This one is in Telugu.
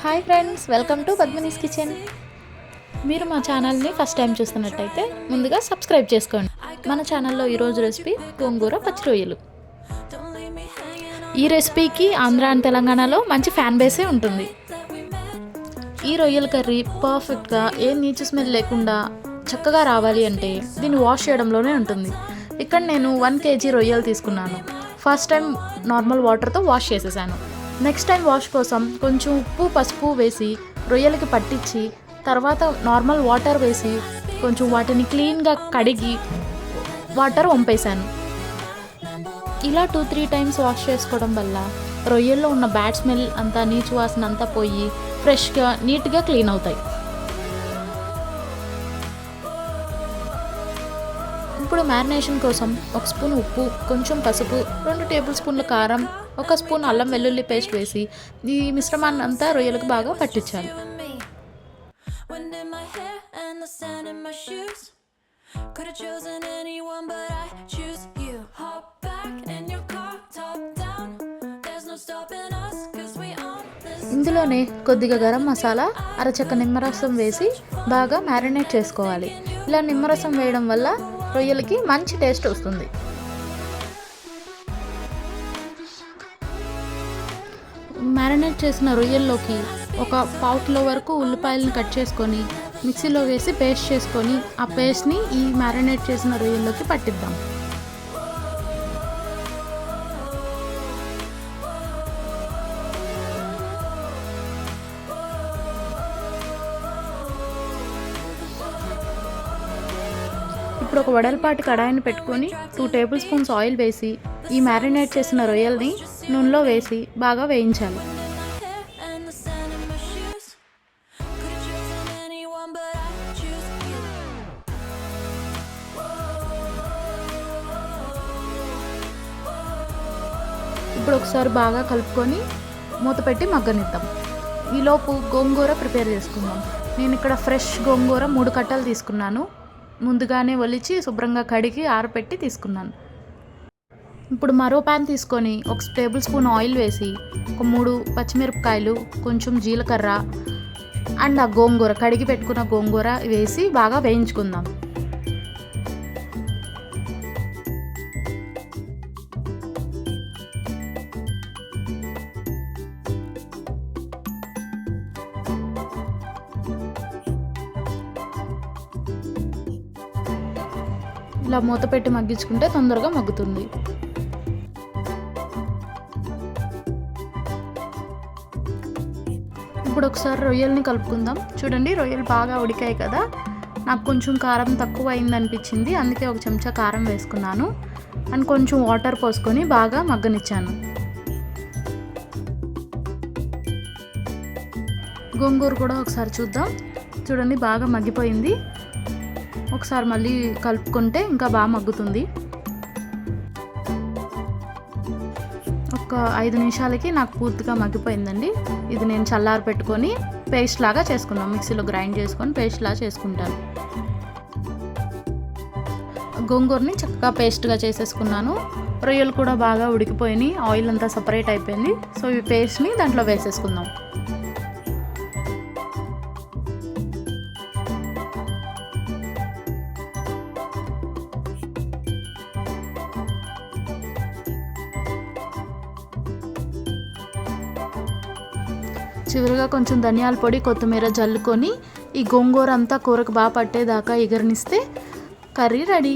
Hi friends, welcome to Padmini's kitchen. మీరు మా ఛానల్ని ఫస్ట్ టైం చూస్తున్నట్టయితే ముందుగా సబ్స్క్రైబ్ చేసుకోండి. మన ఛానల్లో ఈరోజు రెసిపీ గోంగూర పచ్చి రొయ్యలు. ఈ రెసిపీకి ఆంధ్ర అండ్ తెలంగాణలో మంచి ఫ్యాన్ బేసే ఉంటుంది. ఈ రొయ్యల కర్రీ పర్ఫెక్ట్గా ఏ నీచు స్మెల్ లేకుండా చక్కగా రావాలి అంటే దీన్ని వాష్ చేయడంలోనే ఉంటుంది. ఇక్కడ నేను 1 kg రొయ్యలు తీసుకున్నాను. ఫస్ట్ టైం నార్మల్ వాటర్తో వాష్ చేసేసాను. నెక్స్ట్ టైం వాష్ కోసం కొంచెం ఉప్పు పసుపు వేసి రొయ్యలకి పట్టించి తర్వాత నార్మల్ వాటర్ వేసి కొంచెం వాటిని క్లీన్గా కడిగి వాటర్ వంపేశాను. ఇలా 2-3 టైమ్స్ వాష్ చేసుకోవడం వల్ల రొయ్యల్లో ఉన్న బ్యాడ్ స్మెల్ అంతా, నీచు వాసన అంతా పోయి ఫ్రెష్గా నీట్గా క్లీన్ అవుతాయి. ఇప్పుడు మ్యారినేషన్ కోసం 1 స్పూన్ ఉప్పు, కొంచెం పసుపు, 2 టేబుల్ స్పూన్ల కారం, 1 స్పూన్ అల్లం వెల్లుల్లి పేస్ట్ వేసి ఈ మిశ్రమాన్ని అంతా రొయ్యలకు బాగా పట్టించాలి. ఇందులోనే కొద్దిగా గరం మసాలా, అరచక్క నిమ్మరసం వేసి బాగా మ్యారినేట్ చేసుకోవాలి. ఇలా నిమ్మరసం వేయడం వల్ల రొయ్యలకి మంచి టేస్ట్ వస్తుంది. మ్యారినేట్ చేసిన రొయ్యల్లోకి 1/4 కిలో వరకు ఉల్లిపాయలను కట్ చేసుకొని మిక్సీలో వేసి పేస్ట్ చేసుకొని ఆ పేస్ట్ని ఈ మ్యారినేట్ చేసిన రొయ్యల్లోకి పట్టిద్దాం. ఇప్పుడు ఒక వెడల్పాటి కడాయిని పెట్టుకొని 2 టేబుల్ స్పూన్స్ ఆయిల్ వేసి ఈ మ్యారినేట్ చేసిన రొయ్యల్ని నూనెలో వేసి బాగా వేయించాలి. ఇప్పుడు ఒకసారి బాగా కలుపుకొని మూత పెట్టి మగ్గనిద్దాం. ఈలోపు గోంగూర ప్రిపేర్ చేసుకుందాం. నేను ఇక్కడ ఫ్రెష్ గోంగూర 3 కట్టలు తీసుకున్నాను. ముందుగానే ఒలిచి శుభ్రంగా కడిగి ఆరబెట్టి తీసుకున్నాను. ఇప్పుడు మరో ప్యాన్ తీసుకొని 1 టేబుల్ స్పూన్ ఆయిల్ వేసి 3 పచ్చిమిరపకాయలు, కొంచెం జీలకర్ర అండ్ ఆ గోంగూర, కడిగి పెట్టుకున్న గోంగూర వేసి బాగా వేయించుకుందాం. ఇలా మూత పెట్టి మగ్గించుకుంటే తొందరగా మగ్గుతుంది. ఇప్పుడు ఒకసారి రొయ్యల్ని కలుపుకుందాం. చూడండి, రొయ్యలు బాగా ఉడికాయి కదా. నాకు కొంచెం కారం తక్కువ అయింది అనిపించింది, అందుకే 1 చెంచా కారం వేసుకున్నాను. అండ్ కొంచెం వాటర్ పోసుకొని బాగా మగ్గనిచ్చాను. గోంగూర కూడా ఒకసారి చూద్దాం. చూడండి, బాగా మగ్గిపోయింది. ఒకసారి మళ్ళీ కలుపుకుంటే ఇంకా బాగా మగ్గుతుంది. ఒక 5 నిమిషాలకి నాకు పూర్తిగా మగ్గిపోయిందండి. ఇది నేను చల్లారి పెట్టుకొని పేస్ట్ లాగా చేసుకున్నాను. మిక్సీలో గ్రైండ్ చేసుకొని పేస్ట్ లాగా చేసుకుంటాను. గోంగూరని చక్కగా పేస్ట్గా చేసేసుకున్నాను. రొయ్యలు కూడా బాగా ఉడికిపోయినాయి, ఆయిల్ అంతా సపరేట్ అయిపోయింది. సో ఈ పేస్ట్ని దాంట్లో వేసేసుకుందాం. చివరిగా కొంచెం ధనియాల పొడి, కొత్తిమీర జల్లుకొని ఈ గోంగూర అంతా కూరకు బాగా పట్టేదాకా ఎగరనిస్తే కర్రీ రెడీ.